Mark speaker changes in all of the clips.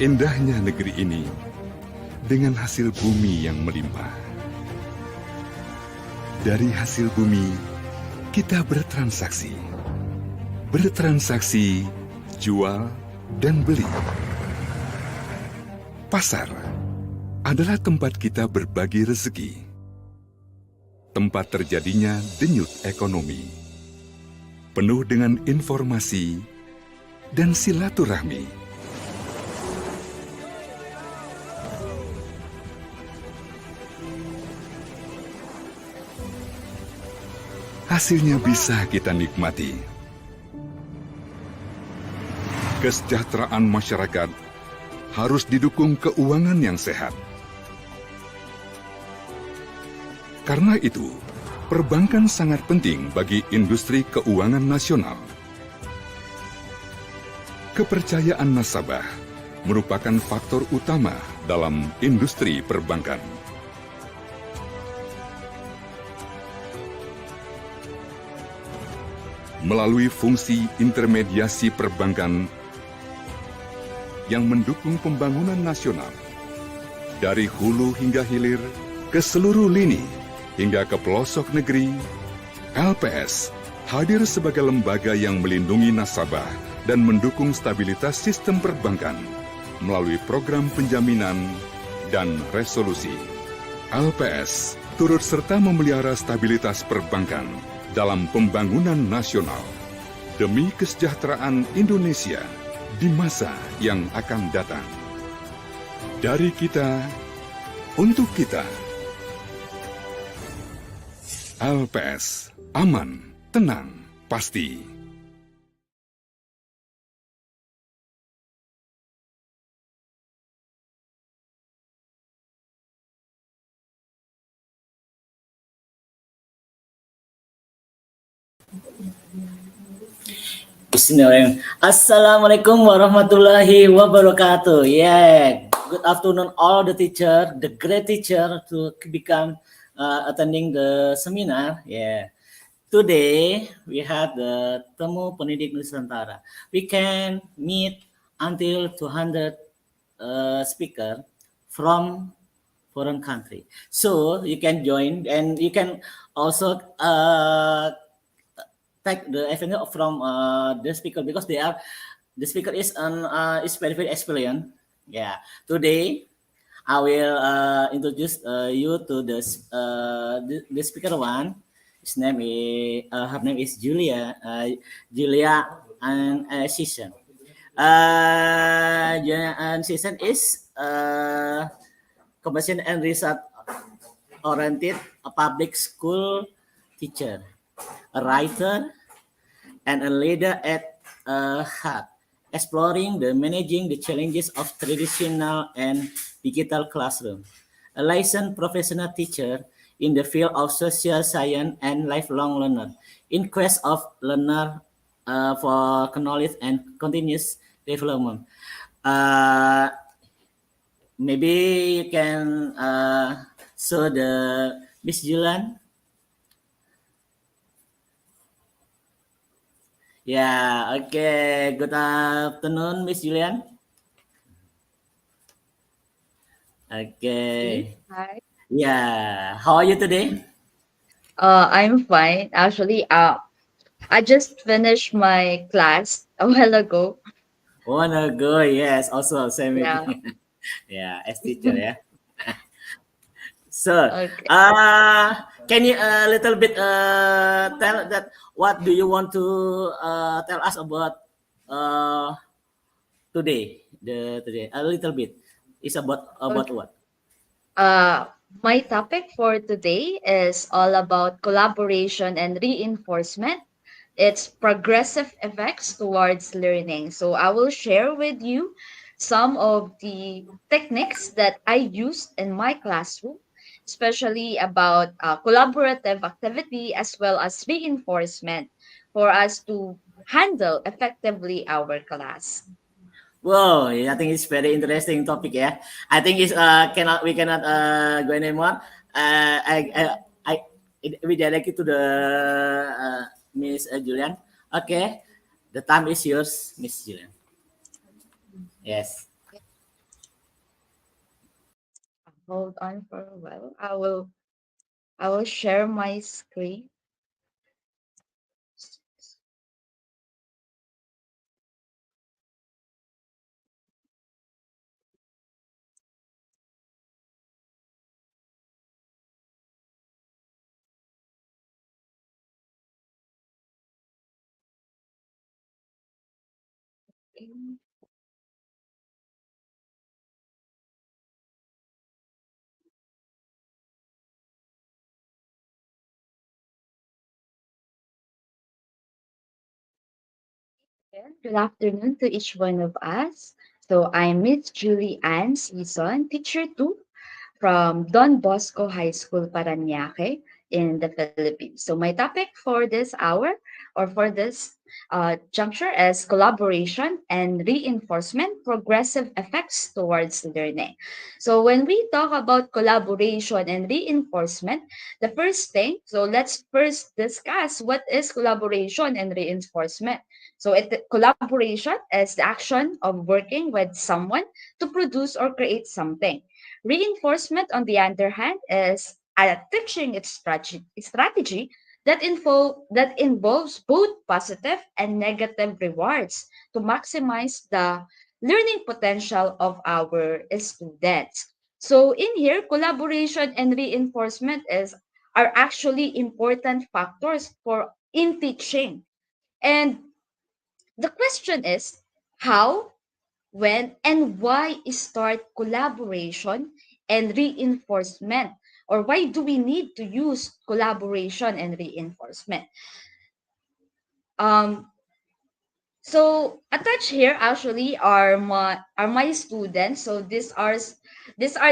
Speaker 1: Indahnya negeri ini dengan hasil bumi yang melimpah. Dari hasil bumi, kita bertransaksi. Bertransaksi, jual, dan beli. Pasar adalah tempat kita berbagi rezeki. Tempat terjadinya denyut ekonomi. Penuh dengan informasi dan silaturahmi. Hasilnya bisa kita nikmati. Kesejahteraan masyarakat harus didukung keuangan yang sehat. Karena itu, perbankan sangat penting bagi industri keuangan nasional. Kepercayaan nasabah merupakan faktor utama dalam industri perbankan. Melalui fungsi intermediasi perbankan yang mendukung pembangunan nasional, dari hulu hingga hilir, ke seluruh lini, hingga ke pelosok negeri, LPS hadir sebagai lembaga yang melindungi nasabah dan mendukung stabilitas sistem perbankan melalui program penjaminan dan resolusi. LPS turut serta memelihara stabilitas perbankan dalam pembangunan nasional demi kesejahteraan Indonesia di masa yang akan datang. Dari kita, untuk kita. LPS, aman, tenang, pasti.
Speaker 2: Bismillahirrahmanirrahim. Assalamualaikum warahmatullahi wabarakatuh. Yeah, good afternoon all the teacher, the great teacher to become attending the seminar. Yeah, today we have the Temu Pendidik Nusantara. We can meet until 200 speaker from foreign country. So you can join and you can also take the avenue from the speaker because the speaker is very experienced. Yeah. Today I will introduce you to the speaker one. His name is her name is Julia and Sison. Julia and Sison is commercial and research oriented a public school teacher, a writer, and a leader at heart, exploring the managing the challenges of traditional and digital classroom. A licensed professional teacher in the field of social science and lifelong learner, in quest of learner for knowledge and continuous development. Maybe you can show the Miss Julian. Yeah, okay. Good afternoon, Miss Julian. Okay.
Speaker 3: Hi.
Speaker 2: Yeah, how are you today?
Speaker 3: I'm fine. Actually, I just finished my class a while ago.
Speaker 2: Wanna go? Yes, also same with
Speaker 3: Yeah.
Speaker 2: me. Yeah, as teacher, yeah. So,
Speaker 3: Okay.
Speaker 2: can you a little bit tell that what do you want to tell us about today? Today a little bit. It's about
Speaker 3: Okay.
Speaker 2: what?
Speaker 3: My topic for today is all about collaboration and reinforcement. Its progressive effects towards learning. So I will share with you some of the techniques that I used in my classroom, especially about collaborative activity as well as reinforcement for us to handle effectively our class.
Speaker 2: Wow, I think it's very interesting topic. Yeah, I think it's we cannot go anymore. I we direct it to the Miss Julian. Okay, the time is yours, Miss Julian. Yes.
Speaker 3: Hold on for a while. I will share my screen. Good afternoon to each one of us. So I'm Miss Julie Ann Sison, teacher 2 from Don Bosco High School, Parañaque in the Philippines. So my topic for this hour or for this juncture is collaboration and reinforcement, progressive effects towards learning. So when we talk about collaboration and reinforcement, the first thing, so let's first discuss what is collaboration and reinforcement. So collaboration is the action of working with someone to produce or create something. Reinforcement, on the other hand, is a teaching strategy that involves both positive and negative rewards to maximize the learning potential of our students. So in here, collaboration and reinforcement are actually important factors for in teaching. And the question is how, when, and why start collaboration and reinforcement? Or why do we need to use collaboration and reinforcement? Um, so attached here actually are my students. So these are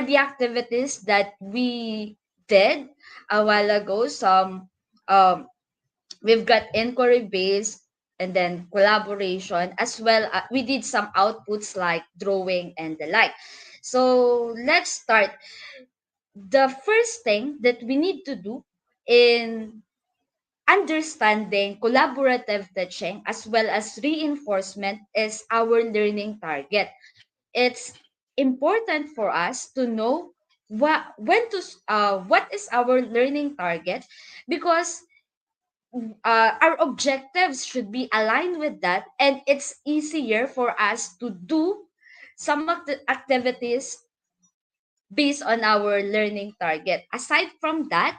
Speaker 3: the activities that we did a while ago. Um, we've got inquiry based and then collaboration as well. We did some outputs like drawing and the like. So let's start. The first thing that we need to do in understanding collaborative teaching as well as reinforcement is our learning target. It's important for us to know what is our learning target, because our objectives should be aligned with that, and it's easier for us to do some of the activities based on our learning target. Aside from that,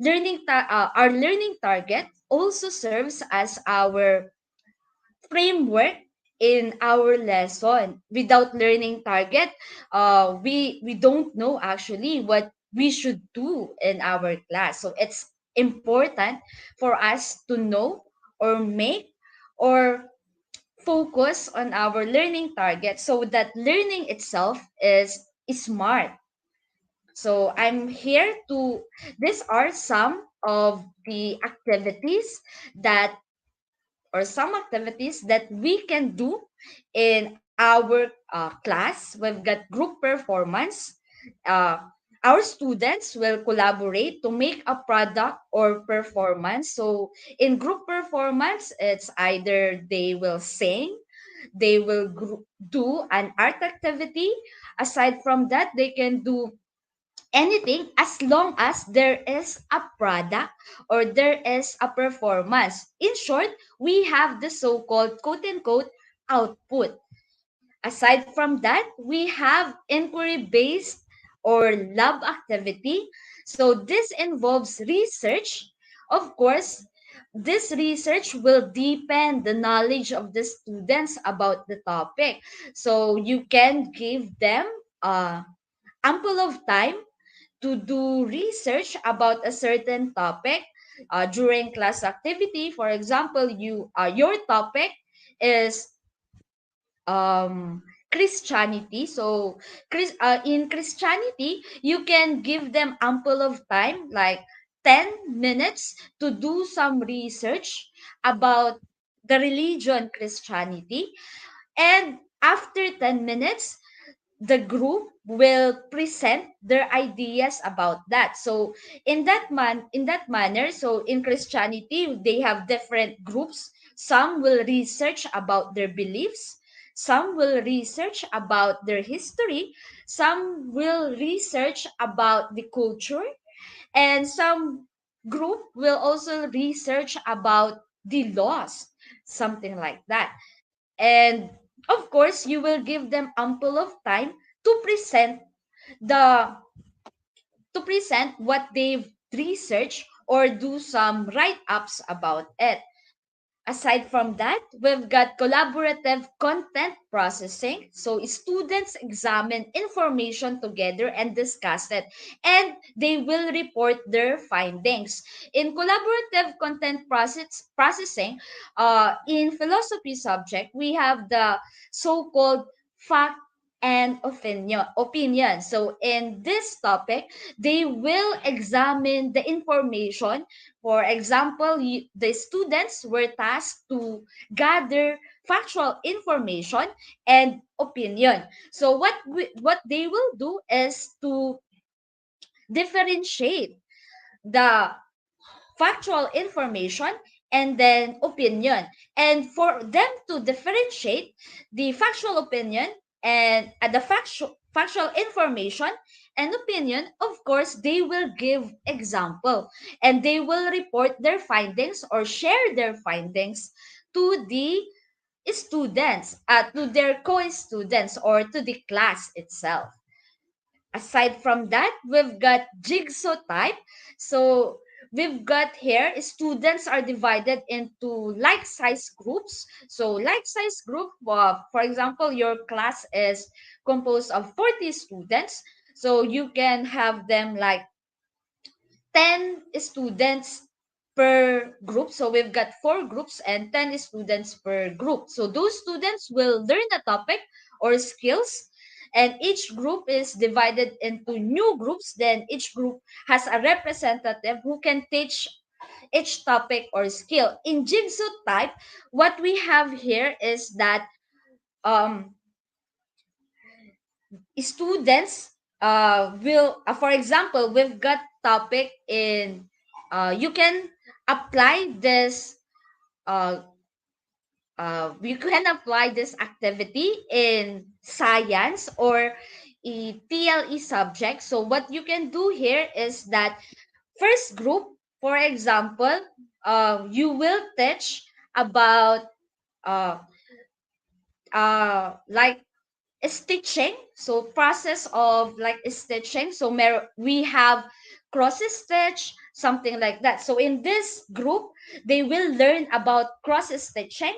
Speaker 3: our learning target also serves as our framework in our lesson. Without learning target, we don't know actually what we should do in our class. So it's important for us to know or make or focus on our learning target so that learning itself is smart. So I'm here to, these are some of the activities that some activities that we can do in our class. We've got group performance. Uh, our students will collaborate to make a product or performance. So in group performance, it's either they will sing, they will do an art activity. Aside from that, they can do anything as long as there is a product or there is a performance. In short, we have the so-called quote unquote output. Aside from that, we have inquiry based or lab activity. So this involves research. Of course, this research will deepen the knowledge of the students about the topic. So you can give them ample of time to do research about a certain topic during class activity. For example, your topic is Christianity. So in Christianity, you can give them ample of time, like 10 minutes, to do some research about the religion Christianity. And after 10 minutes, the group will present their ideas about that. So in that manner, so in Christianity, they have different groups. Some will research about their beliefs, some will research about their history, some will research about the culture, and some group will also research about the laws, something like that. And of course, you will give them ample of time to the present what they've researched or do some write-ups about it. Aside from that, we've got collaborative content processing. So students examine information together and discuss it, and they will report their findings. In collaborative content processing, in philosophy subject, we have the so-called fact and opinion. So in this topic, they will examine the information. For example, the students were tasked to gather factual information and opinion. So what they will do is to differentiate the factual information and then opinion. And for them to differentiate the factual opinion and the factual information and opinion, of course, they will give example, and they will report their findings or share their findings to the students, to their co-students or to the class itself. Aside from that, we've got Jigsaw Type. So we've got here students are divided into like size groups. So like size group, for example, your class is composed of 40 students. So you can have them like 10 students per group. So we've got 4 groups and 10 students per group. So those students will learn a topic or skills, and each group is divided into new groups. Then each group has a representative who can teach each topic or skill. In Jigsaw Type, what we have here is that um, students will, for example, we've got topic in, you can apply this, uh, you can apply this activity in science or a TLE subject. So what you can do here is that first group, for example, you will teach about uh, like stitching, so process of like stitching. So we have cross stitch, something like that. So in this group, they will learn about cross stitching,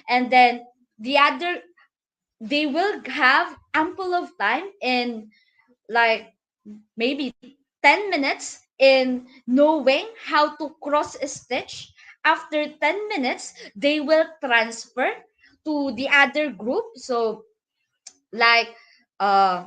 Speaker 3: and then the other, they will have ample of time in like maybe 10 minutes in knowing how to cross stitch. After 10 minutes, they will transfer to the other group. So like uh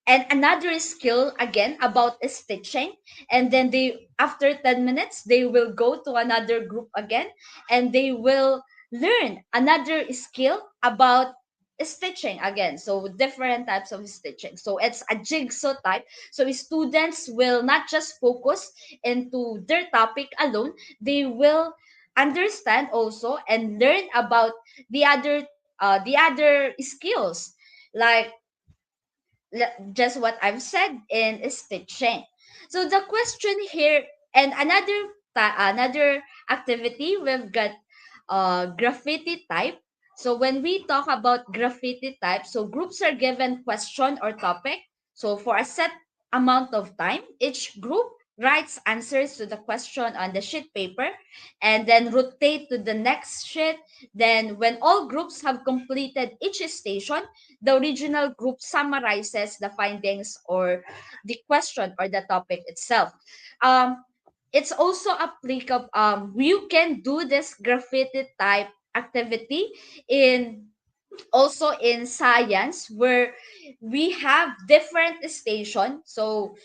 Speaker 3: and another skill again about stitching, and then they, after 10 minutes, they will go to another group again, and they will learn another skill about stitching again. So different types of stitching. So it's a jigsaw type. So students will not just focus into their topic alone, they will understand also and learn about the other skills, like just what I've said in stitching. So the question here, and another activity, we've got graffiti type. So when we talk about graffiti type, so groups are given question or topic. So for a set amount of time, each group writes answers to the question on the sheet paper and then rotate to the next sheet. Then when all groups have completed each station, the original group summarizes the findings or the question or the topic itself. Um, it's also applicable. You can do this graffiti type activity in also in science, where we have different station. So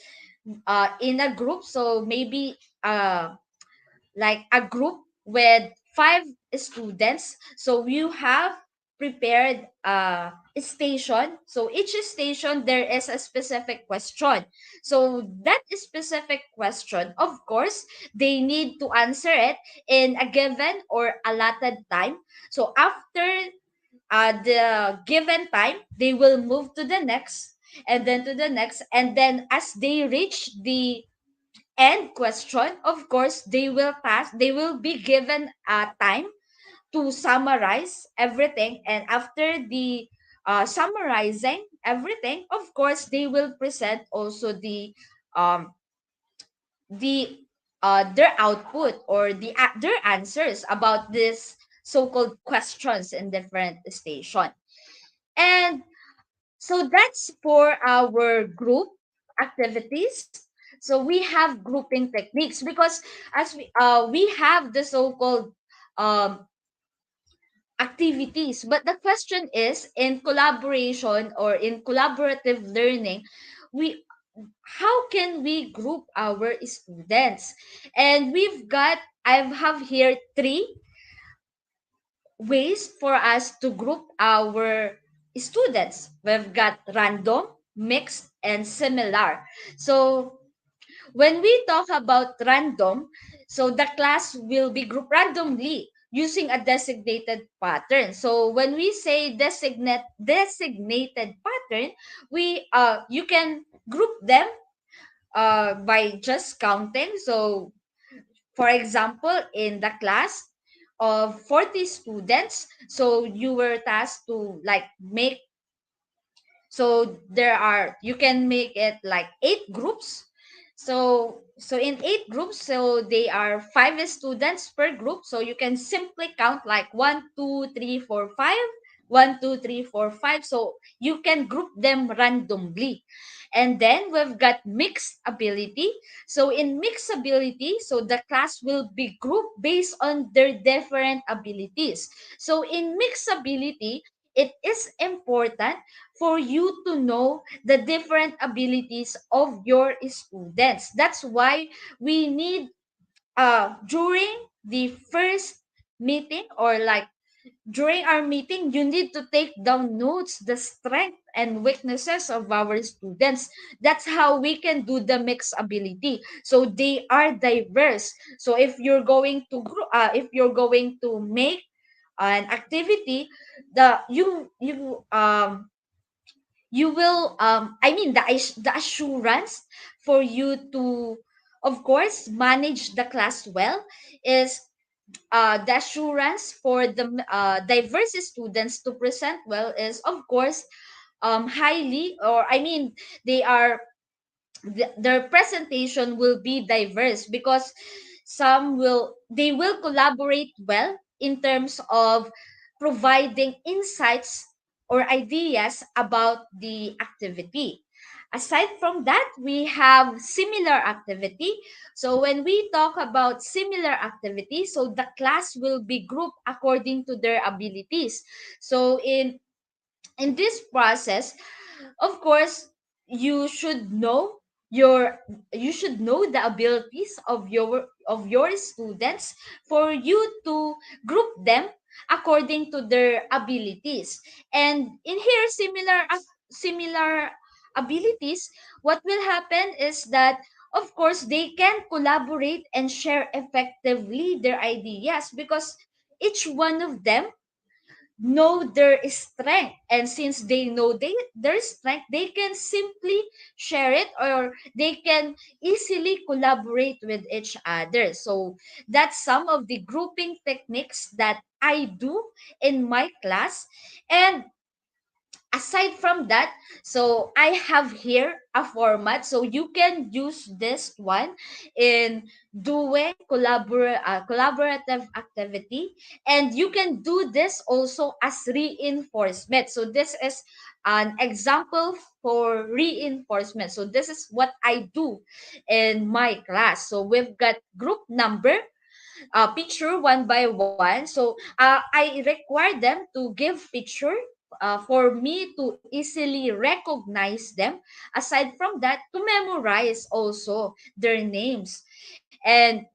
Speaker 3: in a group, so maybe like a group with 5 students. So you have prepared a station. So each station, there is a specific question. So that specific question, of course, they need to answer it in a given or allotted time. So after the given time, they will move to the next. and then to the next, and then as they reach the end question, of course they will be given time to summarize everything, and after the summarizing everything, of course they will present also um the their output or their answers about this so-called questions in different station. And so that's for our group activities. So we have grouping techniques because as we have the so-called um activities. But the question is, in collaboration or in collaborative learning, we how can we group our students? And I have here three ways for us to group our students. We've got random, mixed, and similar. So when we talk about random, so the class will be grouped randomly using a designated pattern. So when we say designated pattern, we you can group them by just counting. So for example, in the class of 40 students, so you were tasked to like make, so there are, you can make it like 8 groups. So in 8 groups, so they are 5 students per group, so you can simply count like 1 2 3 4 5, 1 2 3 4 5, so you can group them randomly. And then we've got mixed ability. So in mixed ability, so the class will be grouped based on their different abilities. So in mixed ability, it is important for you to know the different abilities of your students. That's why we need during the first meeting, or like during our meeting, you need to take down notes, the strength and weaknesses of our students. That's how we can do the mixed ability. So they are diverse. So if you're going to make an activity, the you will I mean the assurance for you to, of course, manage the class well is the assurance for the diverse students to present well is, of course, highly, or I mean, they are their presentation will be diverse because they will collaborate well in terms of providing insights or ideas about the activity. Aside from that, we have similar activity. So when we talk about similar activity, so the class will be grouped according to their abilities. So in this process, of course, you should know your you should know the abilities of your students for you to group them according to their abilities. And in here, similar abilities, what will happen is that, of course, they can collaborate and share effectively their ideas because each one of them know their strength, and since they know their strength, they can simply share it, or they can easily collaborate with each other. So that's some of the grouping techniques that I do in my class. And aside from that, so I have here a format, so you can use this one in doing collaborative activity, and you can do this also as reinforcement. So this is an example for reinforcement. So this is what I do in my class. So we've got group number, picture one by one. So I require them to give picture for me to easily recognize them. Aside from that, to memorize also their names. And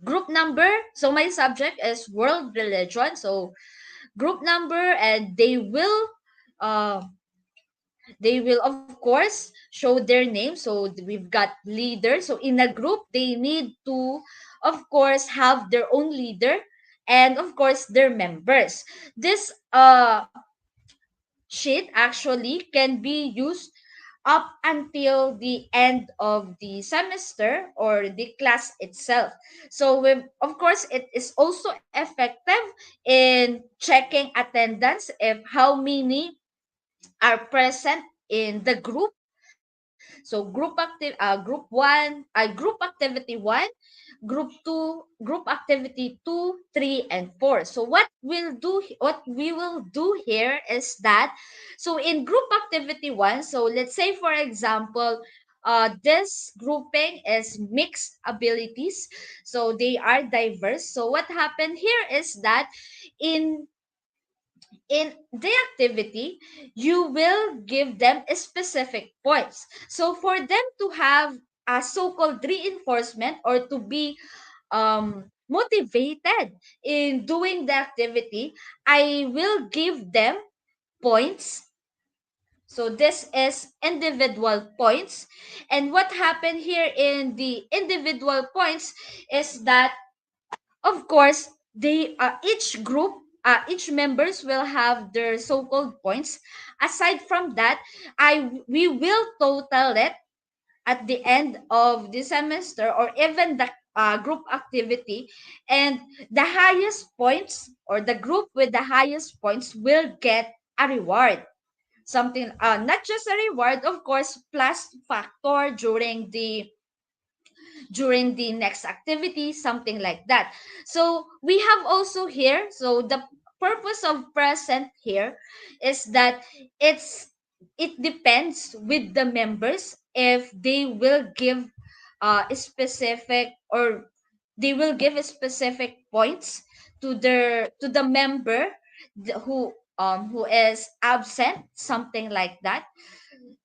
Speaker 3: group number, so my subject is world religion. So group number, and uh, they will of course show their name. So we've got leader. So in a group, they need to, of course, have their own leader, and of course their members. This sheet actually can be used up until the end of the semester or the class itself. So of course it is also effective in checking attendance if how many are present in the group. So group activity 1, group 2, group activity 2, 3, and 4. So what we will do here is that, so in group activity 1, so let's say for example, this grouping is mixed abilities, so they are diverse. So what happened here is that in the activity, you will give them specific points. So for them to have a so-called reinforcement or to be motivated in doing the activity, I will give them points. So this is individual points. And what happened here in the individual points is that, of course, they each members will have their so-called points. Aside from that, we will total it at the end of the semester or even the group activity, and the highest points or the group with the highest points will get a reward. Something, not just a reward, of course, plus factor during the next activity, something like that. So we have also here, so the purpose of present here is that it depends with the members if they will give a specific, or they will give a specific points to the member who is absent, something like that.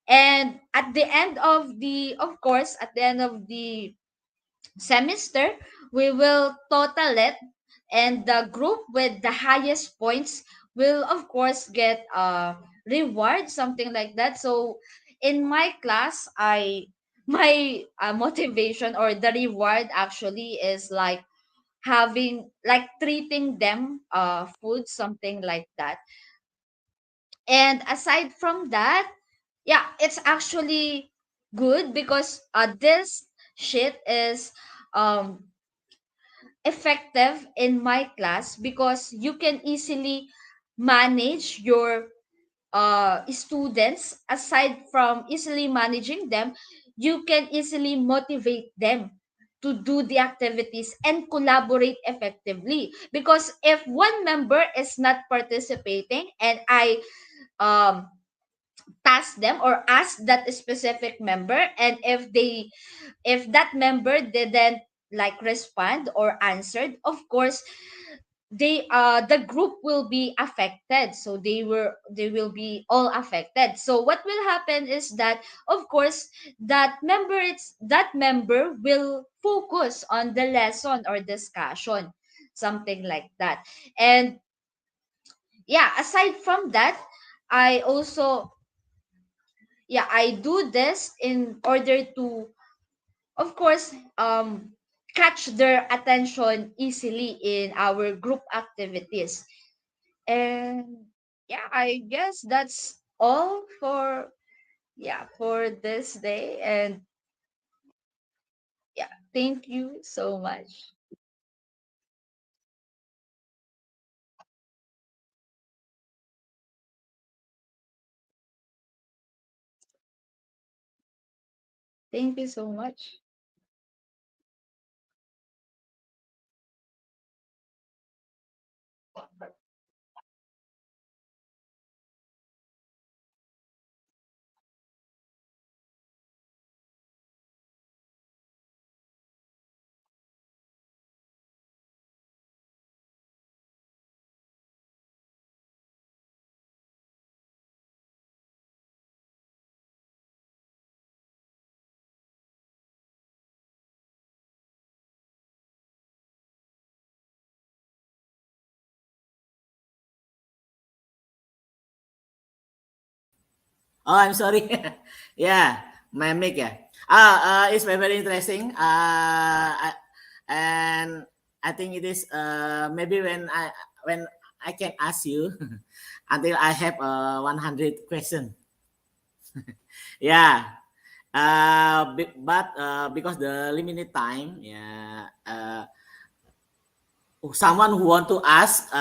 Speaker 3: And at the end of the, of course, at the end of the semester, we will total it, and the group with the highest points will, of course, get a reward, something like that. So in my class, my motivation or the reward actually is like having, like treating them food, something like that. And aside from that, yeah, it's actually good because this sheet is um effective in my class because you can easily manage your students. Aside from easily managing them, you can easily motivate them to do the activities and collaborate effectively, because if one member is not participating and I um task them or ask that specific member, and if that member didn't like respond or answered, of course the group will be affected. So they will be all affected. So what will happen is that, of course, that member will focus on the lesson or discussion, something like that. And yeah, aside from that, I also, yeah, I do this in order to, of course, catch their attention easily in our group activities. And yeah, I guess that's all for, yeah, for this day. And yeah, thank you so much. Thank you so much.
Speaker 2: Oh, I'm sorry. Yeah, my mic. Yeah. It's very interesting. And I think it is maybe when I can ask you until I have 100 question. Yeah. But because the limited time, yeah. Someone who want to ask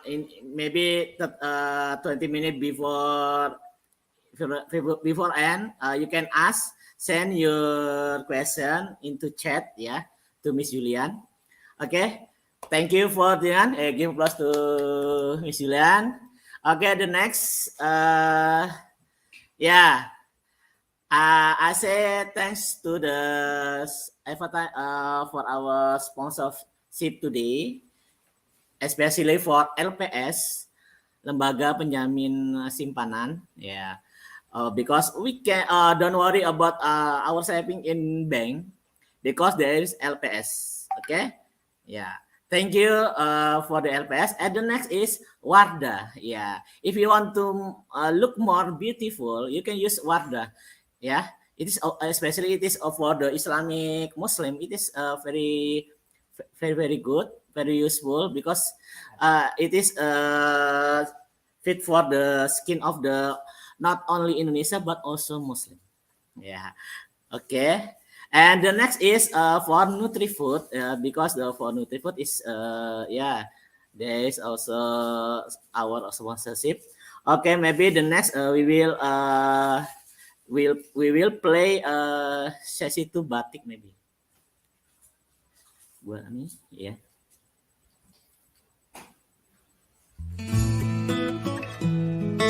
Speaker 2: in maybe 20 minutes before end, you can ask, send your question into chat, yeah, to Miss Julian. Okay, thank you for Dian. Give applause to Miss Julian. Okay, the next, yeah, I say thanks to the for our sponsorship today, especially for LPS, Lembaga Penjamin Simpanan, yeah. Because we can don't worry about our saving in bank because there is LPS. Okay, yeah. Thank you for the LPS. And the next is Wardah. Yeah. If you want to look more beautiful, you can use Wardah. Yeah. It is especially it is for the Islamic Muslim. It is very good, very useful because it is fit for the skin of the not only Indonesia but also Muslim. Yeah. Okay. And the next is for NutriFood because the for NutriFood is yeah, there is also our sponsorship. Okay, maybe the next we will play sesi two batik maybe. Buat ini, ya. Yeah.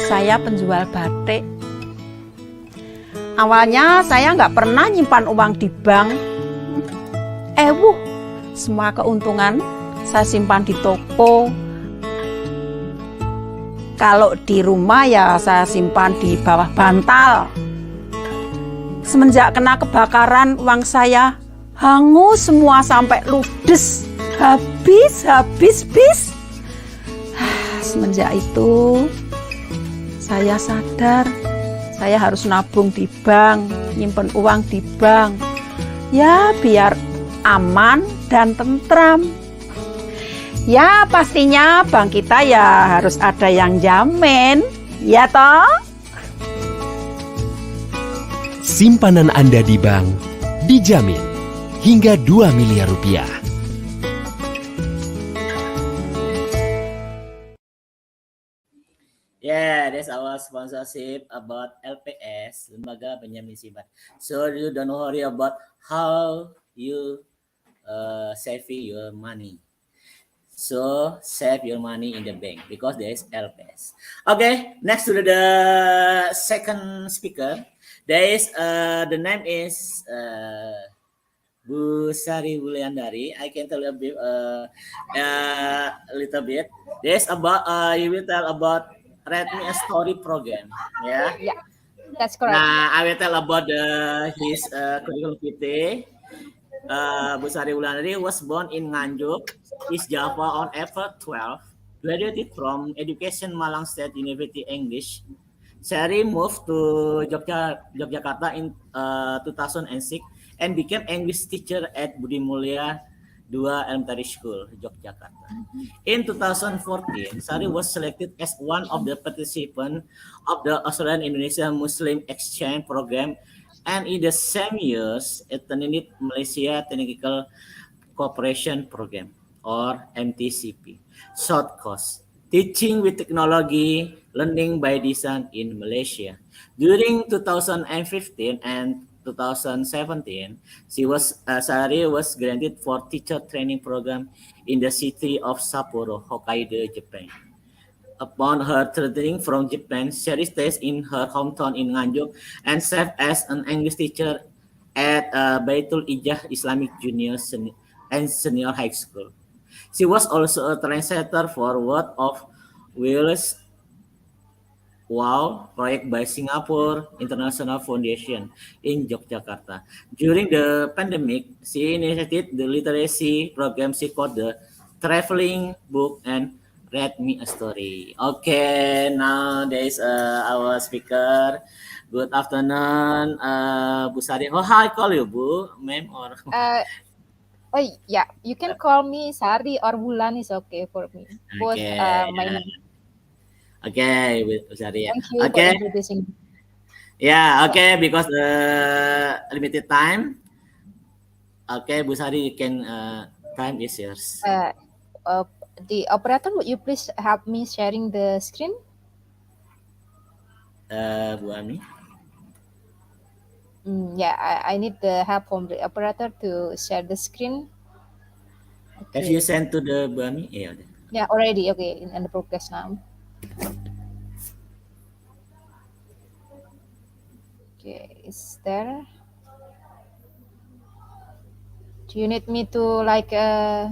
Speaker 4: Saya penjual batik. Awalnya saya nggak pernah nyimpan uang di bank. Semua keuntungan saya simpan di toko. Kalau di rumah ya saya simpan di bawah bantal. Semenjak kena kebakaran, uang saya hangus semua sampai ludes. Habis. Semenjak itu saya sadar saya harus nabung di bank, nyimpen uang di bank. Ya biar aman dan tentram. Ya pastinya bank kita ya harus ada yang jamin, ya toh?
Speaker 5: Simpanan Anda di bank dijamin hingga 2 miliar rupiah.
Speaker 2: Yeah, that's our sponsorship about LPS, Lembaga Penjamin Simpanan. So you don't worry about how you saving your money. So save your money in the bank because there is LPS. Okay, next to the second speaker, there is the name is Bu Sari Wulandari. I can tell you a little bit. There's about you will tell about Read Me a Story program. Yeah.
Speaker 6: Yeah, that's correct.
Speaker 2: I will tell about his curriculum vitae. Bu Sari Wulandari was born in Nganjuk, East Java on April 12. Graduated from Education Malang State University English. Sari moved to Yogyakarta in 2006 and became English teacher at Budi Mulia II Elementary School, Yogyakarta. In 2014, Sari was selected as one of the participants of the Australian-Indonesia Muslim Exchange Program, and in the same years, attended Malaysia Technical Cooperation Program, or MTCP, short course, Teaching with Technology, Learning by Design in Malaysia. During 2015 and 2017, Sari was granted for teacher training program in the city of Sapporo, Hokkaido, Japan. Upon her returning from Japan, Sari stays in her hometown in Nganjuk and served as an English teacher at Baitul Izzah Islamic Junior and Senior High School. She was also a translator for Word of Wales Wow project by Singapore International Foundation in Yogyakarta. During the pandemic, she initiated the literacy program she called the Traveling Book and Read Me a Story. Okay, now there is our speaker. Good afternoon, Bu Sari. Oh, how I call you, Bu, ma'am, or?
Speaker 6: Yeah, you can call me Sari or Wulan is okay for me. Both
Speaker 2: Okay.
Speaker 6: my name.
Speaker 2: Okay, Sari.
Speaker 6: Thank you for
Speaker 2: Okay,
Speaker 6: introducing.
Speaker 2: yeah, okay, because limited time. Okay, Bu Sari, you can time is yours.
Speaker 6: Uh, uh, the operator, would you please help me sharing the screen?
Speaker 2: Bu Ami.
Speaker 6: Yeah, I need the help from the operator to share the screen.
Speaker 2: Have you
Speaker 6: Okay.
Speaker 2: sent to the Bu Ami? Yeah.
Speaker 6: Yeah, already. Okay, in the progress now. Okay, is there? Do you need me to like yeah.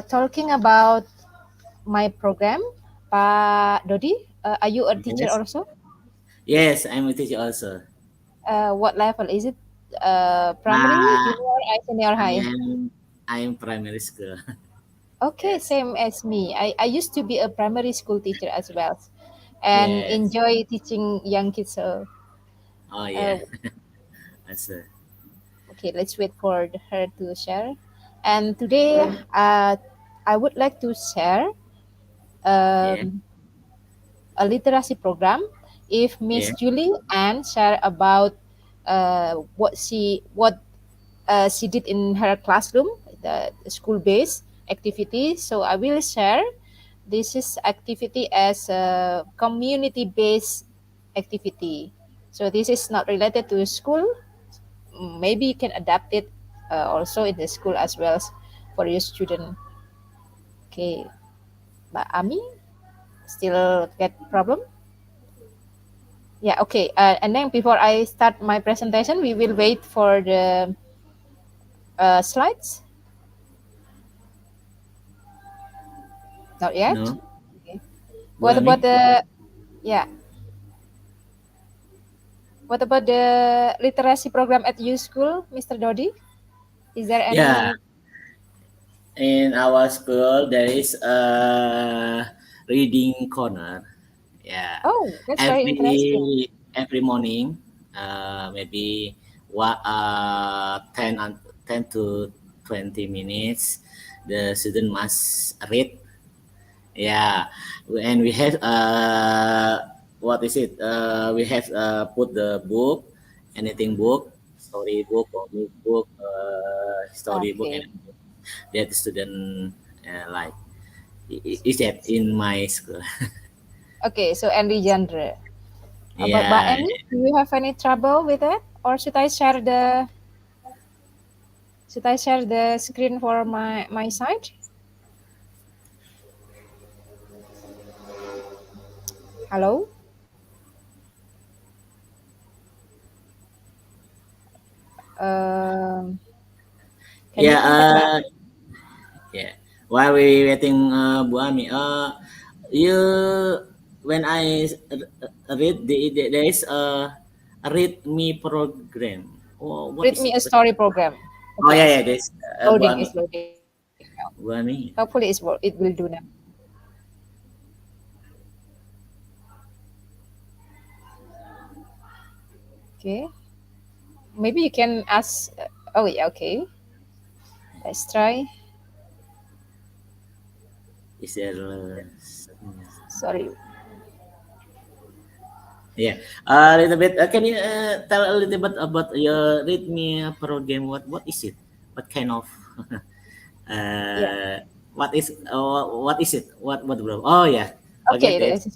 Speaker 6: Talking about my program, Pak Dodi, are you a teacher
Speaker 2: Yes.
Speaker 6: also?
Speaker 2: Yes, I'm a teacher also.
Speaker 6: What level is it? Primary,
Speaker 2: Uh,
Speaker 6: junior, senior
Speaker 2: I
Speaker 6: high?
Speaker 2: am I am primary school.
Speaker 6: Okay,
Speaker 2: Yes.
Speaker 6: same as me. I used to be a primary school teacher as well, and
Speaker 2: Yes.
Speaker 6: enjoy teaching young kids. So,
Speaker 2: Oh yeah.
Speaker 6: uh,
Speaker 2: That's
Speaker 6: okay, let's wait for her to share. And today, I would like to share
Speaker 2: yeah.
Speaker 6: um, a literacy program. If Miss
Speaker 2: Yeah.
Speaker 6: Julie Ann share about what she did in her classroom, the school-based activity. So I will share this is activity as a community-based activity. So this is not related to school. Maybe you can adapt it also in the school as well for your student. Okay, Mbak Ami still get problem? Yeah, okay. And then before I start my presentation, we will wait for the slides. Not yet.
Speaker 2: No.
Speaker 6: Okay.
Speaker 2: Bu
Speaker 6: What about
Speaker 2: Ami.
Speaker 6: the yeah? What about the literacy program at your school, Mr. Dodi? Is there
Speaker 2: Yeah.
Speaker 6: any?
Speaker 2: In our school there is a reading corner. Yeah.
Speaker 6: Oh, that's very interesting.
Speaker 2: Every morning, maybe 10 to 20 minutes, the student must read. Yeah, and we have what is it? We have put the book, anything book, story book, comic book, story book, and
Speaker 6: Okay.
Speaker 2: that the student like. Is that in my school?
Speaker 6: Okay, so any genre. But
Speaker 2: Yeah.
Speaker 6: Annie, do you have any trouble with it, or should I share the screen for my side? Hello. Um, can you
Speaker 2: Yeah.
Speaker 6: contact Mbak?
Speaker 2: Yeah. While we waiting, Bu Ami, you when read there is a read me program. Oh, what
Speaker 6: Read
Speaker 2: is
Speaker 6: me
Speaker 2: it?
Speaker 6: a story program.
Speaker 2: Oh
Speaker 6: Okay,
Speaker 2: yeah, yeah. There's Bu
Speaker 6: loading
Speaker 2: Ami.
Speaker 6: is loading.
Speaker 2: Bu Ami.
Speaker 6: Hopefully, it will do now. Okay. Maybe you can ask. Oh yeah. Okay. Let's try.
Speaker 2: Is there?
Speaker 6: Sorry.
Speaker 2: Yeah. A little bit. Can you tell a little bit about your read me program? What is it? What kind of?
Speaker 6: Yeah.
Speaker 2: uh, what is it? What bro? Oh yeah. Okay.
Speaker 6: Okay.
Speaker 2: That's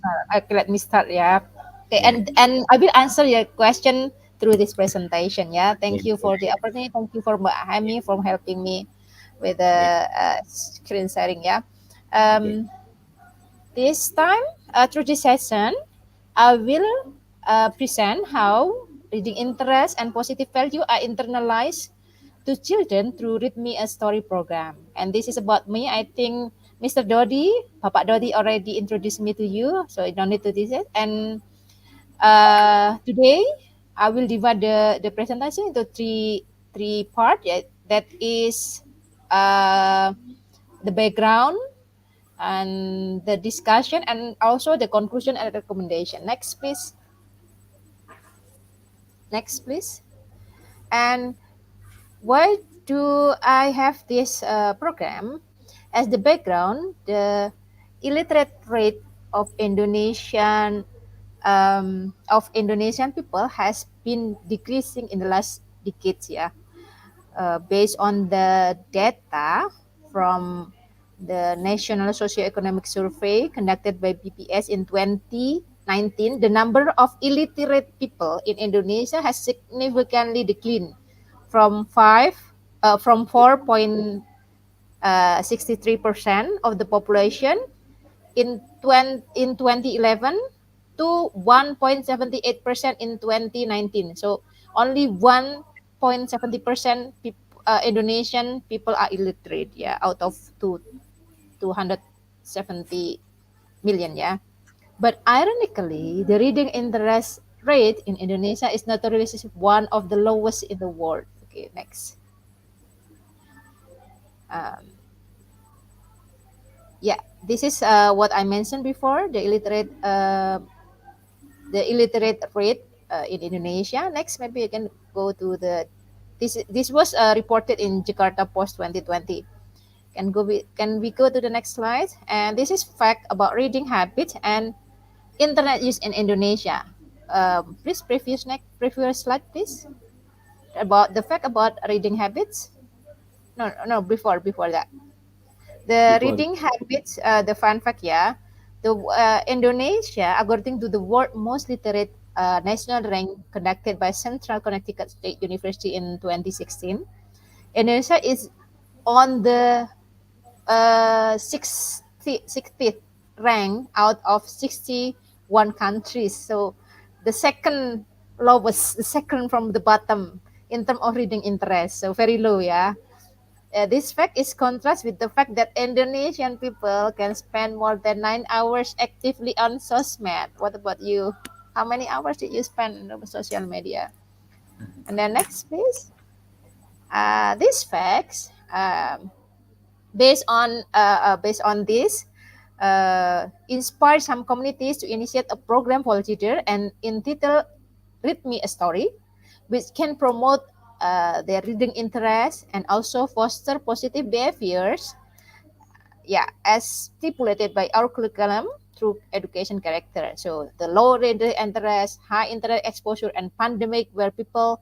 Speaker 6: Let me start. Yeah. Okay.
Speaker 2: yeah.
Speaker 6: And I will answer your question through this presentation. Yeah.
Speaker 2: Yeah.
Speaker 6: Thank you for the opportunity. Thank you for Mbak
Speaker 2: Yeah.
Speaker 6: Hami for helping me with the
Speaker 2: Yeah.
Speaker 6: screen sharing. Yeah.
Speaker 2: Okay.
Speaker 6: This time through this session, I will present how reading interest and positive value are internalized to children through Read Me a Story program. And this is about me. I think Mr. Dodi, Papa Dodi already introduced me to you, so I don't need to do it. And today, I will divide the presentation into three parts. Yeah, that is the background and the discussion and also the conclusion and recommendation. Next, please. Next, please. And why do I have this program? As the background, the illiterate rate of Indonesian people has been decreasing in the last decades. Yeah, based on the data from the National Socioeconomic Survey conducted by BPS in 2019, the number of illiterate people in Indonesia has significantly declined from 4.63% of the population in 2011 to 1.78% in 2019. So only 1.70% Indonesian people are illiterate, yeah, out of 270 million, yeah. But ironically, the reading interest rate in Indonesia is notoriously one of the lowest in the world. Okay, next. Um, yeah, this is what I mentioned before, the illiterate rate in Indonesia. Next, maybe you can go to this was reported in Jakarta Post 2020. Can we go to the next slide? And this is fact about reading habits and internet use in Indonesia. Please previous slide, please. About the fact about reading habits. No, before that. The
Speaker 2: Before.
Speaker 6: reading habits, the fun fact, yeah. The Indonesia, according to the world most literate national rank conducted by Central Connecticut State University in 2016, Indonesia is on the 60th rank out of 61 countries. So the second lowest, the second from the bottom in terms of reading interest. So very low, yeah. This fact is contrast with the fact that Indonesian people can spend more than 9 hours actively on sosmed. What about you? How many hours did you spend on social media? And then next, please. These facts, based on this, inspire some communities to initiate a program for children and entitled "Read Me a Story," which can promote their reading interest and also foster positive behaviors, yeah, as stipulated by our curriculum through education character. So the low reader interest, high internet exposure, and pandemic where people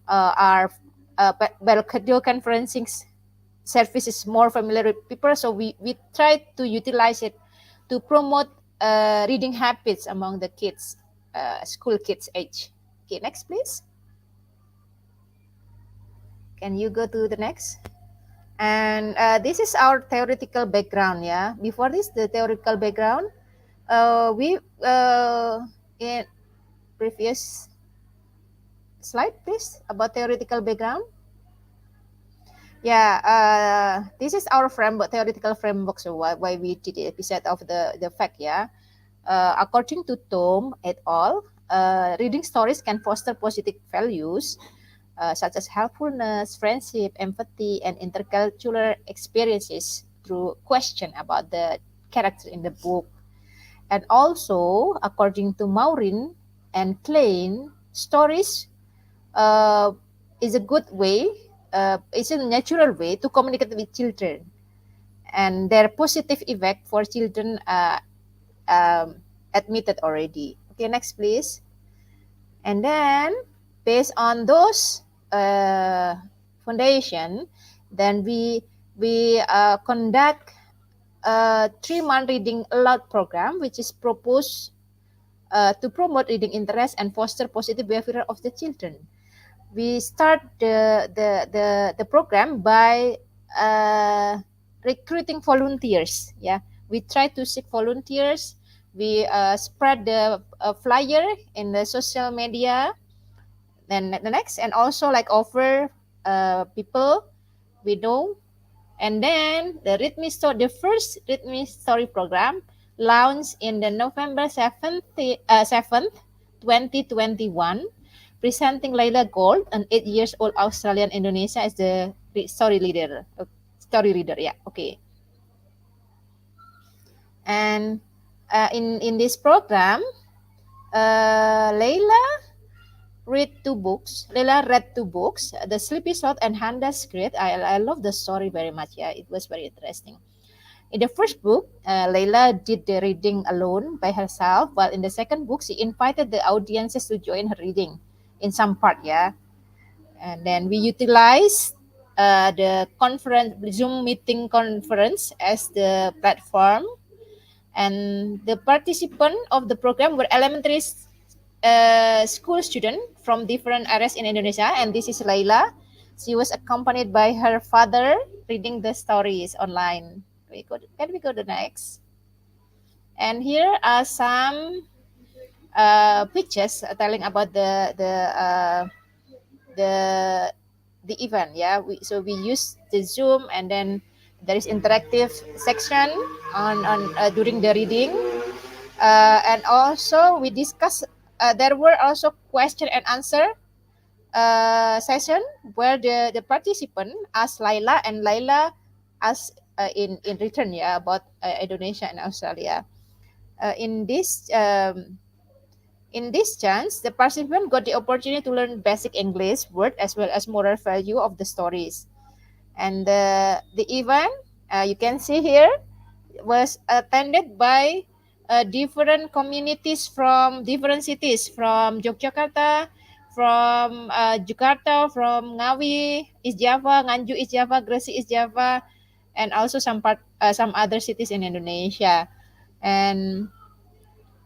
Speaker 6: are where video conferencing service is more familiar with people. So we try to utilize it to promote reading habits among the kids, school kids age. Okay, next please. Can you go to the next? And this is our theoretical background, yeah. Before this, the theoretical background, we in previous slide, please, about theoretical background. Yeah, this is our framework, theoretical framework. So why we did the episode of the fact, yeah. According to Tom et al., reading stories can foster positive values such as helpfulness, friendship, empathy, and intercultural experiences through question about the character in the book. And also, according to Maureen and Klein, stories uh, is a good way, it's a natural way to communicate with children and their positive effect for children admitted already. Okay, next please. And then based on those foundation, then we conduct a 3-month reading aloud program, which is proposed to promote reading interest and foster positive behavior of the children. We start the program by recruiting volunteers. Yeah, we try to seek volunteers. We spread the flyer in the social media. Then the next, and also like offer people we know. And then the first Read Me Story program launched in the November 7th, 2021, presenting Layla Gold, an 8 years old Australian Indonesia, as the story leader. Story reader, yeah, okay. And in this program, Layla read 2 books. Leila read 2 books, The Sleepy Sloth and Handa's Grid. I love the story very much. Yeah, it was very interesting. In the first book, Leila did the reading alone by herself, while in the second book, she invited the audiences to join her reading in some part. Yeah, and then we utilized the conference Zoom meeting conference as the platform, and the participant of the program were elementary school student from different areas in Indonesia, and this is Laila. She was accompanied by her father reading the stories online. Can we go to next? And here are some pictures telling about the the event. Yeah, so we use the Zoom, and then there is interactive section on during the reading, and also we discuss. There were also question and answer session where the participant asked Laila, and Laila asked in return, yeah, about Indonesia and Australia. In this chance, the participant got the opportunity to learn basic English word as well as moral value of the stories. And the event, you can see here, was attended by different communities from different cities, from Yogyakarta, from Jakarta, from Ngawi, East Java, Nganjuk, East Java, Gresik, East Java, and also some other cities in Indonesia. And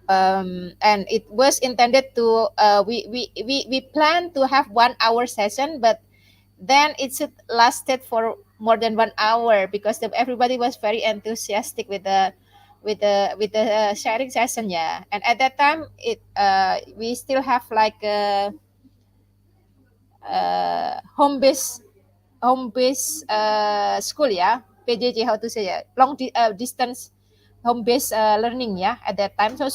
Speaker 6: it was intended to we plan to have 1 hour session, but then it lasted for more than 1 hour because everybody was very enthusiastic with the sharing session. Yeah, and at that time we still have like a home base school. Yeah, PJJ, how to say, yeah, distance home base learning. Yeah, at that time, so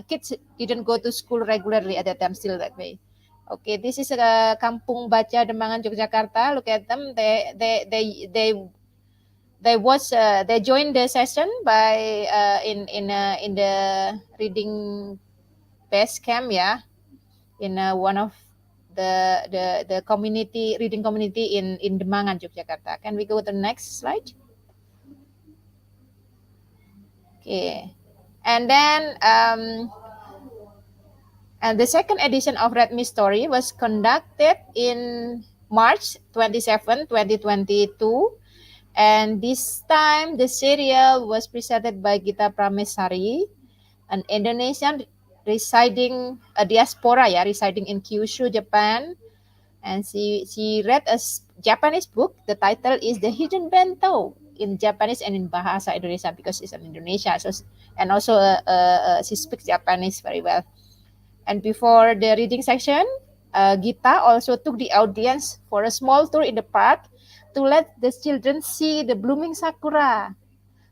Speaker 6: kids didn't go to school regularly at that time, still that way. Okay, this is a Kampung Baca Demangan, Yogyakarta. Look at them. They joined the session by in the reading base camp. Yeah, in one of the community reading community in Demangan, Yogyakarta. Can we go to the next slide? Okay, and then and the second edition of Read Me Story was conducted in March 27, 2022. And this time, the serial was presented by Gita Pramesari, an Indonesian a diaspora, yeah, residing in Kyushu, Japan. And she read a Japanese book. The title is The Hidden Bento in Japanese and in Bahasa Indonesia because she's an Indonesia. And also she speaks Japanese very well. And before the reading section, Gita also took the audience for a small tour in the park to let the children see the blooming sakura.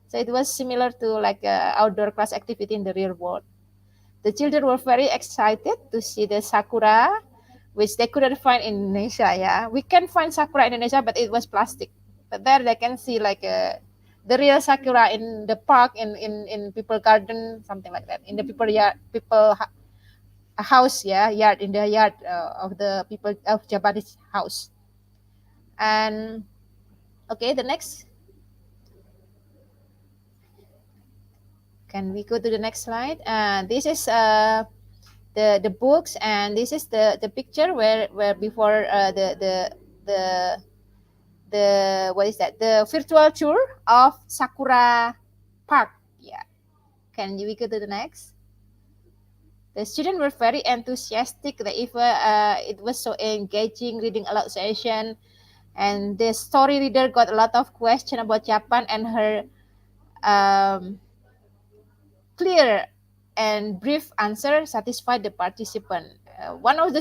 Speaker 6: So it was similar to like outdoor class activity in the real world. The children were very excited to see the sakura, which they couldn't find in Indonesia. Yeah, we can find sakura in Indonesia, but it was plastic. But there they can see like the real sakura in the park, in people garden, something like that. In the house, yeah, yard, in the yard of the people of Japanese house. And okay, the next. Can we go to the next slide? This is the books, and this is the picture where before the what is that? The virtual tour of Sakura Park. Yeah. Can we go to the next? The students were very enthusiastic. It was so engaging reading aloud session, and the story reader got a lot of questions about Japan, and her clear and brief answer satisfied the participant. One of the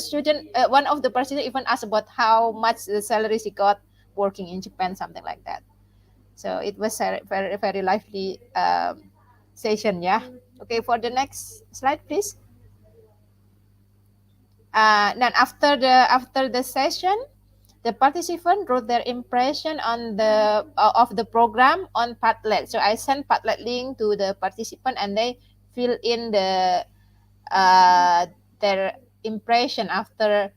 Speaker 6: participants even asked about how much the salary she got working in Japan, something like that. So it was a very, very lively session. Yeah. Okay, for the next slide, please. Then after the session, the participant wrote their impression on of the program on Padlet. So I sent Padlet link to the participant, and they fill in their impression after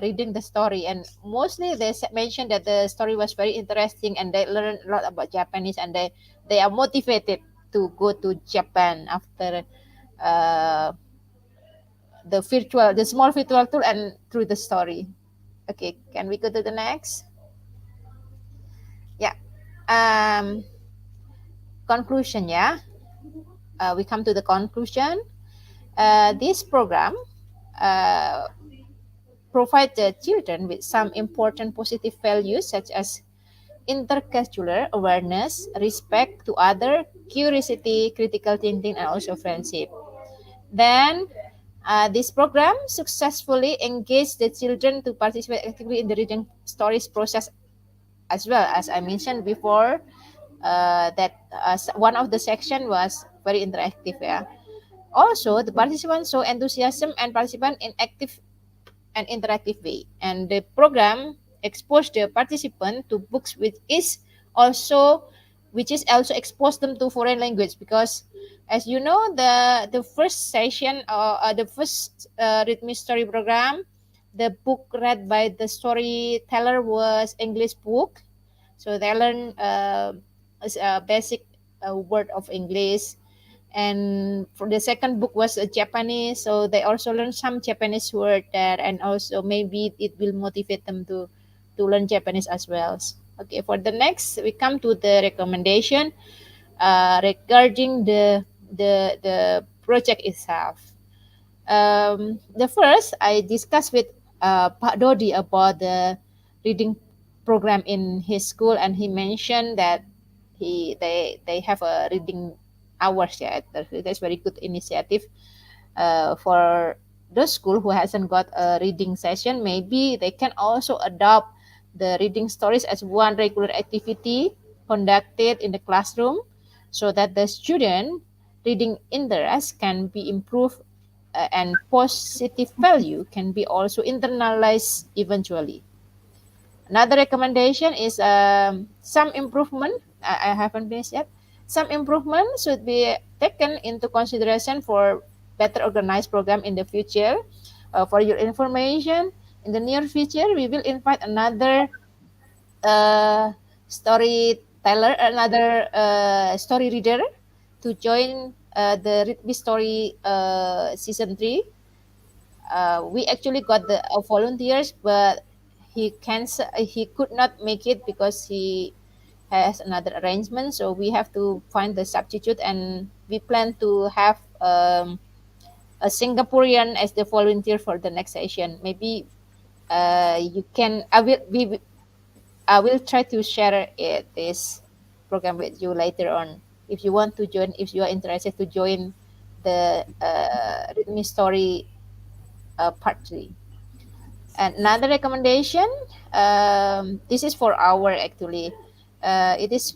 Speaker 6: reading the story, and mostly they mentioned that the story was very interesting and they learned a lot about Japanese, and they are motivated to go to Japan after the small virtual tour and through the story. Okay, can we go to the next? Yeah. Conclusion, yeah. We come to the conclusion. This program provides the children with some important positive values such as intercultural awareness, respect to other, curiosity, critical thinking, and also friendship. Then, this program successfully engaged the children to participate actively in the reading stories process, as well as I mentioned before. That one of the section was very interactive. Yeah. Also, the participants show enthusiasm and participant in active and interactive way, and the program exposed the participant to books which is also exposed them to foreign language, because as you know, the first session, the first read me story program, the book read by the storyteller was English book, so they learn a basic word of English. And for the second book was Japanese, so they also learn some Japanese word there, and also maybe it will motivate them to learn Japanese as well. Okay, for the next, we come to the recommendation regarding the project itself. The first, I discussed with Pak Dodi about the reading program in his school, and he mentioned that they have a reading hours. Yeah, that's very good initiative for the school who hasn't got a reading session. Maybe they can also adopt the reading stories as one regular activity conducted in the classroom, so that the student reading interest can be improved, and positive value can be also internalized eventually. Another recommendation is some improvement. I haven't finished yet. Some improvement should be taken into consideration for better organized program in the future. For your information, in the near future, we will invite another storyteller, another story reader to join the Read Me Story season 3. We actually got the volunteers, but he could not make it because he has another arrangement. So we have to find the substitute, and we plan to have a Singaporean as the volunteer for the next session. Maybe you can. I will try to share this program with you later on. If you want to join, if you are interested to join the Read Me Story part 3. And another recommendation, this is for our actually, this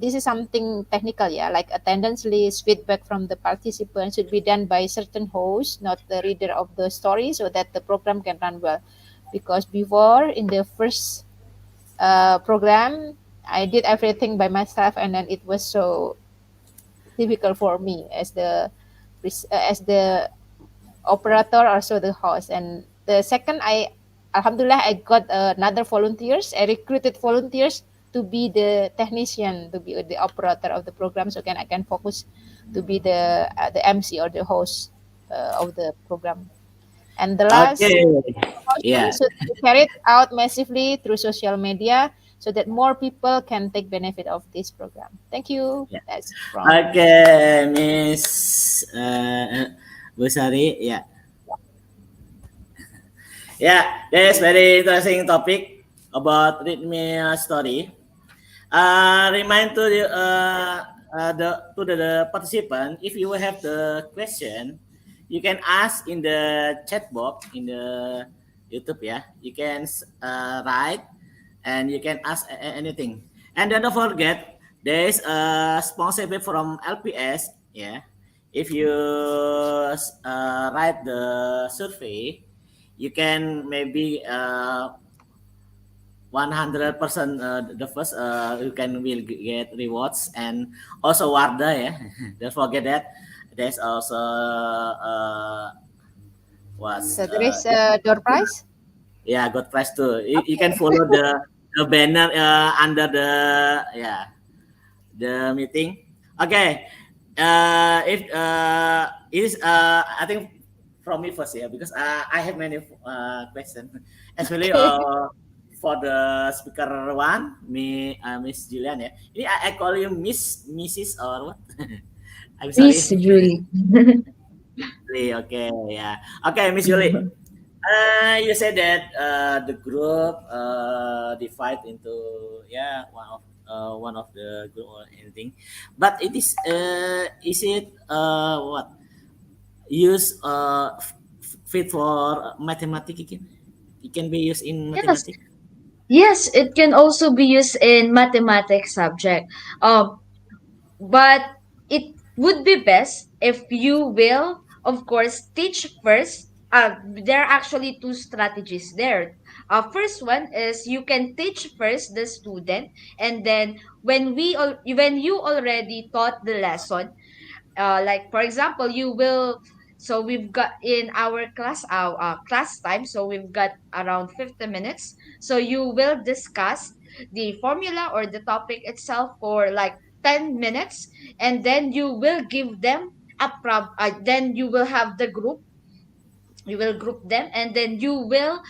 Speaker 6: is something technical, yeah, like attendance list, feedback from the participants should be done by certain host, not the reader of the story, so that the program can run well. Because before, in the first program, I did everything by myself, and then it was so difficult for me as the operator, also the host. And the second, alhamdulillah, I got another volunteers. I recruited volunteers to be the technician, to be the operator of the program, so I can focus to be the MC or the host of the program. And the last
Speaker 2: Okay.
Speaker 6: promotion
Speaker 2: Yeah.
Speaker 6: should be carried out massively through social media, so that more people can take benefit of this program. Thank you.
Speaker 2: Yeah.
Speaker 6: That's from
Speaker 2: Okay, Miss Bu Sari. Yeah. Yeah, that's very interesting topic about read me a story. Remind to the participant, if you have the question, you can ask in the chat box in the YouTube. Yeah, you can write and you can ask anything. And then don't forget, there is a sponsorship from LPS. Yeah, if you write the survey, you can maybe 100% the first you will get rewards, and also Warda. Yeah. Don't forget that there's also was
Speaker 6: So there is a door prize.
Speaker 2: yeah, got prize too. You can follow the banner under the meeting. Okay. If it is I think from me first, yeah, because I have many questions, especially
Speaker 6: Okay.
Speaker 2: for the speaker one, Miss Julian, yeah. Ini I call you Miss, Mrs. or what? I'm
Speaker 3: Miss
Speaker 2: sorry.
Speaker 3: Julie.
Speaker 2: Julie, okay, yeah. Okay, Miss Julie. You said that the group divide into one of the group or anything, but is it what use fit for mathematics? It can be used in
Speaker 3: Yes,
Speaker 2: mathematics.
Speaker 3: yes, it can also be used in mathematics subject. But it would be best if you will, of course, teach first. There are actually two strategies there. First one is you can teach first the student, and then when you already taught the lesson, like for example you will, so we've got in our class time, so we've got around 50 minutes, so you will discuss the formula or the topic itself for like 10 minutes, and then you will give them then you will have the group, you will group them, and then you will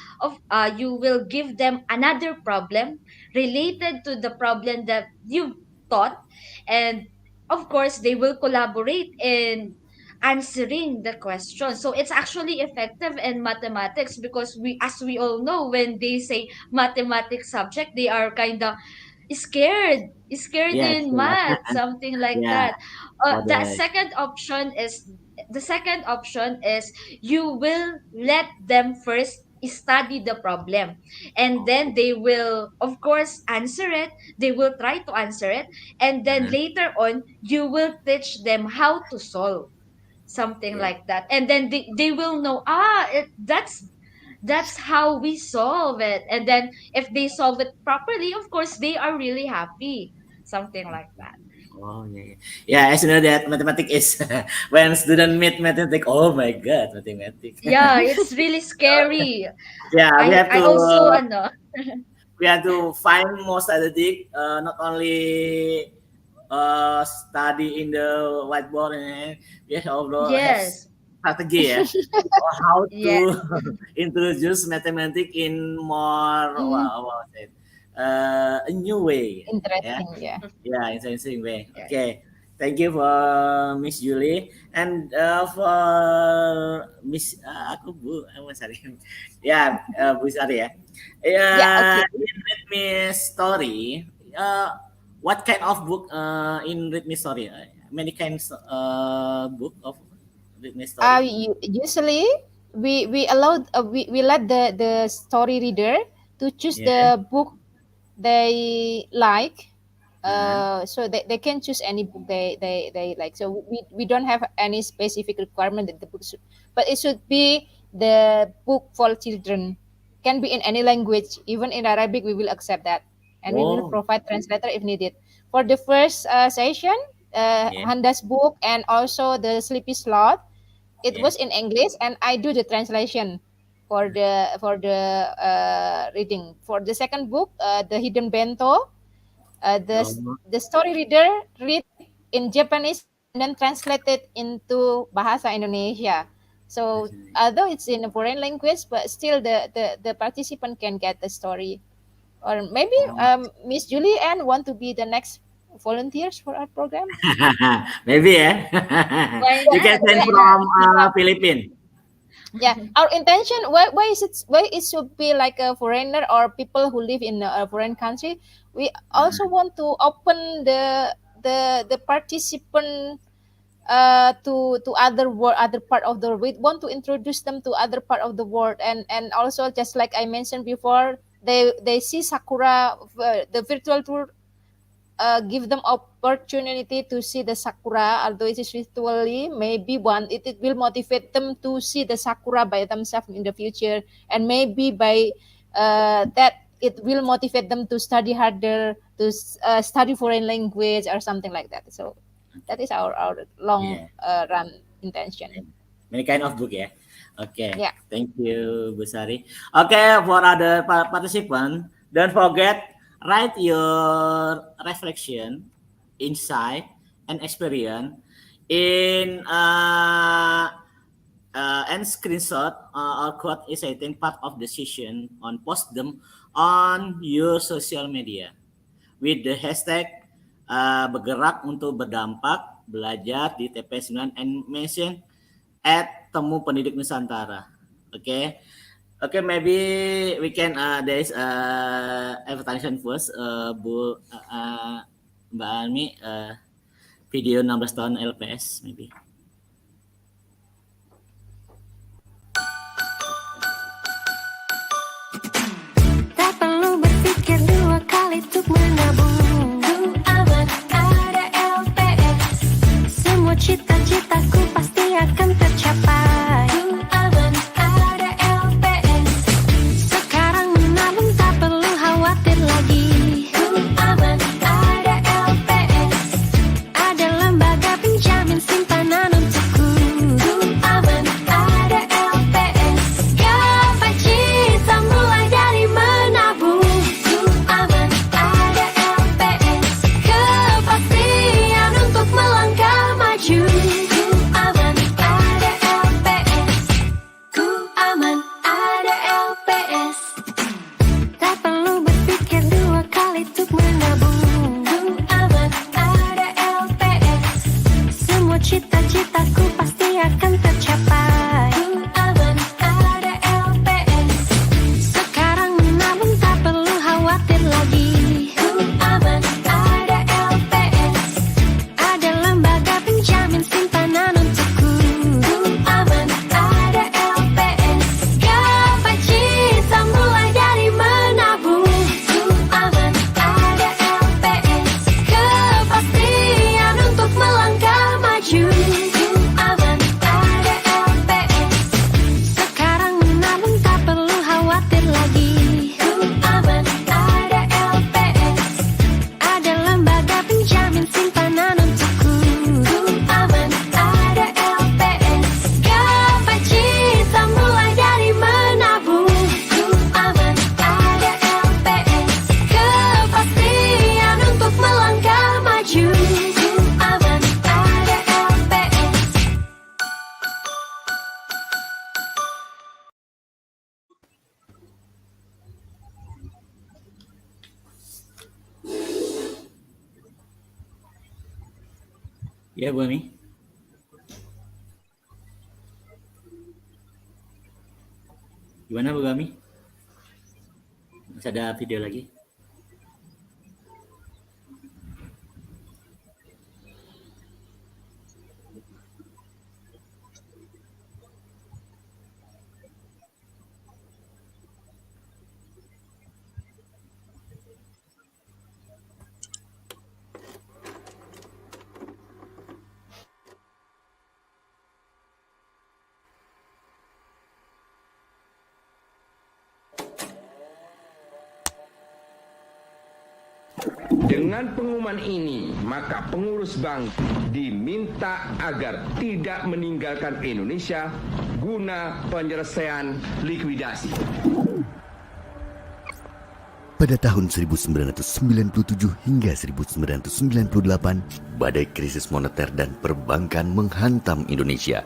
Speaker 3: give them another problem related to the problem that you taught, and of course they will collaborate in answering the question. So it's actually effective in mathematics because we, as we all know, when they say mathematics subject, they are kind of scared
Speaker 2: Yes,
Speaker 3: in math, something like
Speaker 2: yeah,
Speaker 3: that.
Speaker 2: for
Speaker 3: The
Speaker 2: the
Speaker 3: second option is, you will let them first study the problem, and then they will of course answer it, they will try to answer it, and then
Speaker 2: uh-huh,
Speaker 3: later on you will teach them how to solve, something
Speaker 2: yeah.
Speaker 3: like that, and then they will know, that's how we solve it, and then if they solve it properly, of course they are really happy, something like that.
Speaker 2: Oh yeah, yeah. Yeah, as you know that mathematics is when student meet mathematics. Oh my god, mathematics.
Speaker 3: Yeah, it's really scary.
Speaker 2: Yeah,
Speaker 3: I also ano.
Speaker 2: we have to find more strategic, not only study in the whiteboard, and we also have
Speaker 3: Yes.
Speaker 2: strategy, yeah, how to
Speaker 3: Yeah.
Speaker 2: introduce mathematics in more
Speaker 6: Mm,
Speaker 2: what was it, a new way, yeah.
Speaker 6: interesting. Yeah.
Speaker 2: Yeah, interesting way.
Speaker 3: Yes.
Speaker 2: Okay, thank you for Miss Julie and for Miss aku Bu, I'm sorry. Yeah, Bu Sari ya.
Speaker 6: Yeah.
Speaker 2: Yeah,
Speaker 6: Okay.
Speaker 2: in Read Me Story, what kind of book in Read Me Story? Many kinds book of Read Me Story.
Speaker 6: Usually we allowed we let the story reader to choose
Speaker 2: Yeah.
Speaker 6: the book they like.
Speaker 2: Uh-huh.
Speaker 6: So they can choose any book they like. So we don't have any specific requirement that the book should, but it should be the book for children. Can be in any language, even in Arabic. We will accept that, and we will
Speaker 2: Oh,
Speaker 6: provide translator if needed. For the first session,
Speaker 2: yeah,
Speaker 6: Handa's book and also the Sleepy Sloth, it
Speaker 2: yeah.
Speaker 6: was in English, and I do the translation for the reading. For the second book, the Hidden Bento,
Speaker 2: Oh,
Speaker 6: the story reader read in Japanese and then translate it into Bahasa Indonesia. So although it's in a foreign language, but still the participant can get the story. Or maybe
Speaker 2: oh.
Speaker 6: Miss Julie Ann want to be the next volunteers for our program.
Speaker 2: Maybe yeah.
Speaker 3: Why
Speaker 2: You can
Speaker 3: not?
Speaker 2: send
Speaker 3: Why
Speaker 2: from
Speaker 3: not?
Speaker 2: Philippines.
Speaker 6: Yeah, our intention, why it should be like a foreigner or people who live in a foreign country. We also want to open the participant to other world, other part of the world. We want to introduce them to other part of the world, and also just like I mentioned before, they see sakura, the virtual tour give them opportunity to see the sakura, although it is virtually. Maybe it will motivate them to see the sakura by themselves in the future, and maybe by that it will motivate them to study harder, to study foreign language or something like that. So that is our long
Speaker 2: Yeah.
Speaker 6: run intention.
Speaker 2: Many kind of book ya. Okay.
Speaker 6: Yeah.
Speaker 2: Thank you, Bu Sari. Okay, for other participant, don't forget write your reflection, insight, and experience in and screenshot or quote exciting part of the session on post them on your social media with the hashtag bergerak untuk berdampak belajar di TP9 and mention at Temu Pendidik Nusantara. Okay. Okay, maybe we can there is advertisement first Bu Mbak Almi video 16 tahun LPS maybe.
Speaker 7: Tak perlu berpikir dua kali untuk menabung. Ku aman ada LPS. Semua cita-citaku pasti akan tercapai. Ku aman ada LPS. Sekarang menabung tak perlu khawatir lagi. Ku aman ada LPS. Ada lembaga penjamin simpanan untukku. Ku aman ada LPS. Gapai cita mulai dari menabung. Ku aman ada LPS. Kepastian untuk melangkah maju. Ku aman ada LPS. Ku aman ada LPS. Tak perlu berpikir dua kali untuk menabung. Ku aman ada LPS. Semua cita-citaku pasti akan tercapai. Ku aman ada LPS. Sekarang menabung tak perlu khawatir lagi. Ku aman ada LPS. Ada lembaga penjamin simpanan untukku. Ku aman ada LPS. Gapai cita mulai dari menabung. Ku aman ada LPS. Kepastian untuk melangkah maju. Ku aman ada LPS. Sekarang menabung tak perlu khawatir lagi. Ku aman ada LPS. Ada lembaga penjamin simpanan untukku. Ku aman ada LPS. Gapai cita mulai dari menabung. Ku aman ada LPS. Kepastian untuk melangkah maju. Ku aman ada LPS.
Speaker 2: Ya, Bu Ami. Gimana Bu Ami? Masih ada video lagi?
Speaker 8: Dengan pengumuman ini, maka pengurus bank diminta agar tidak meninggalkan Indonesia guna penyelesaian likuidasi.
Speaker 9: Pada tahun 1997 hingga 1998, badai krisis moneter dan perbankan menghantam Indonesia.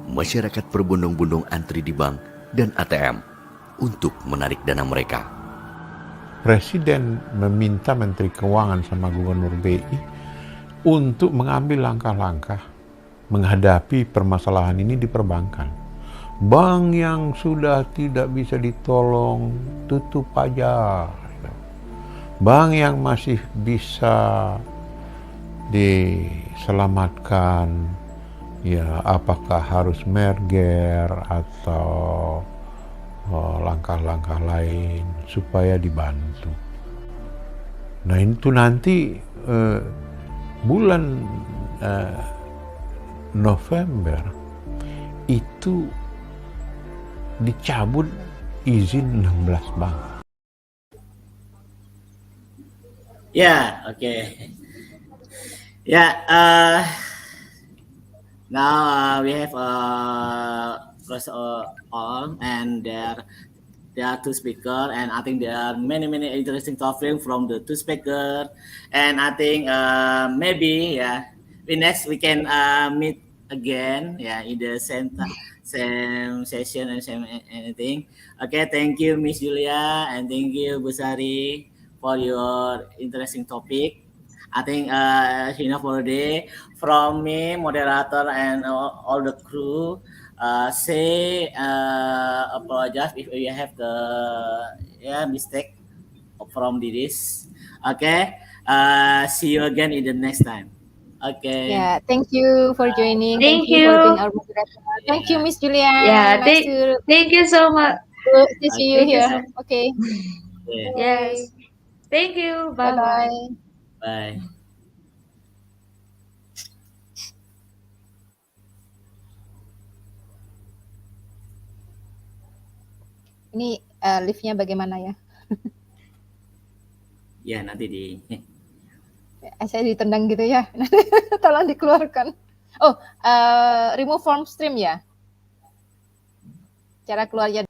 Speaker 9: Masyarakat berbondong-bondong antri di bank dan ATM untuk menarik dana mereka.
Speaker 10: Presiden meminta Menteri Keuangan sama Gubernur BI untuk mengambil langkah-langkah menghadapi permasalahan ini di perbankan. Bank yang sudah tidak bisa ditolong, tutup aja. Bank yang masih bisa diselamatkan, ya apakah harus merger atau langkah-langkah lain supaya dibantu. Nah itu nanti bulan November itu dicabut izin 16 bank.
Speaker 2: Ya, oke. Ya, Now we have first all, and there are two speakers, and I think there are many interesting topics from the two speakers, and I think maybe we can meet again in the same session and same anything. Okay, thank you Miss Julia, and thank you Bu Sari for your interesting topic. I think enough for the day. From me, moderator, and all the crew, say apologize if you have the mistake from this. Okay. See you again in the next time. Okay.
Speaker 6: Yeah, thank you for joining.
Speaker 3: Thank
Speaker 6: Thank you for being
Speaker 3: you.
Speaker 6: our moderator. Thank you, Miss Julia.
Speaker 3: Yeah,
Speaker 6: Nice to
Speaker 3: thank you so much.
Speaker 6: see you
Speaker 3: Thank you
Speaker 6: here.
Speaker 3: so.
Speaker 6: Okay.
Speaker 2: Okay.
Speaker 3: Yes. Thank you.
Speaker 6: Bye
Speaker 3: Bye bye.
Speaker 6: bye.
Speaker 2: Bye.
Speaker 6: Ini liftnya bagaimana ya?
Speaker 2: Ya nanti di.
Speaker 6: Saya ditendang gitu ya. Tolong dikeluarkan. Oh, remove from stream ya. Cara keluarnya